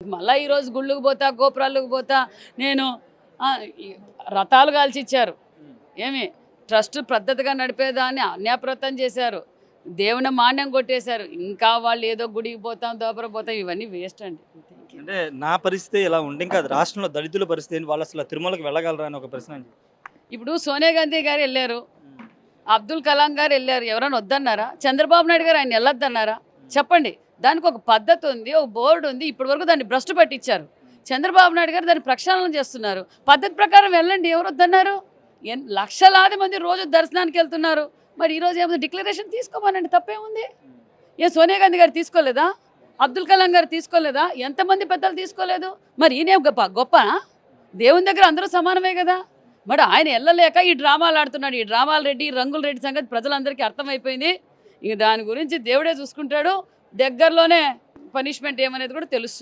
మళ్ళీ ఈరోజు గుళ్ళకు పోతా గోపురాలకు పోతా నేను ఈ రథాలు కాల్చిచ్చారు. ఏమి ట్రస్ట్ పద్ధతిగా నడిపేదాన్ని అన్యాప్రతం చేశారు. దేవుని మాన్యం కొట్టేశారు. ఇంకా వాళ్ళు ఏదో గుడికి పోతాం దోపర పోతాం ఇవన్నీ వేస్ట్ అండి. అంటే నా పరిస్థితి ఇలా ఉండి ఇంకా రాష్ట్రంలో దళితుల పరిస్థితి ఏంటి? వాళ్ళు అసలు తిరుమలకి వెళ్ళగలరా అని ఒక ప్రశ్న అండి. ఇప్పుడు సోనియా గాంధీ గారు వెళ్ళారు, అబ్దుల్ కలాం గారు వెళ్ళారు, ఎవరైనా వద్దన్నారా? చంద్రబాబు నాయుడు గారు ఆయన వెళ్ళొద్దన్నారా? చెప్పండి. దానికి ఒక పద్ధతి ఉంది, ఒక బోర్డు ఉంది. ఇప్పటి వరకు దాన్ని భ్రష్టు పట్టించారు. చంద్రబాబు నాయుడు గారు దాన్ని ప్రక్షాళన చేస్తున్నారు. పద్ధతి ప్రకారం వెళ్ళండి, ఎవరు వద్దన్నారు? లక్షలాది మంది రోజు దర్శనానికి వెళ్తున్నారు. మరి ఈరోజు ఏమైనా డిక్లరేషన్ తీసుకోమనండి, తప్పేముంది? ఏ సోనియా గాంధీ గారు తీసుకోలేదా? అబ్దుల్ కలాం గారు తీసుకోలేదా? ఎంతమంది పెద్దలు తీసుకోలేదు? మరి ఈయనే గొప్పనా? దేవుని దగ్గర అందరూ సమానమే కదా. మరి ఆయన వెళ్ళలేక ఈ డ్రామాలు ఆడుతున్నాడు. ఈ డ్రామాల రెడ్డి రంగుల రెడ్డి సంగతి ప్రజలందరికీ అర్థమైపోయింది. ఇంక దాని గురించి దేవుడే చూసుకుంటాడు. దగ్గరలోనే పనిష్మెంట్ ఏమనేది కూడా తెలుస్తుంది.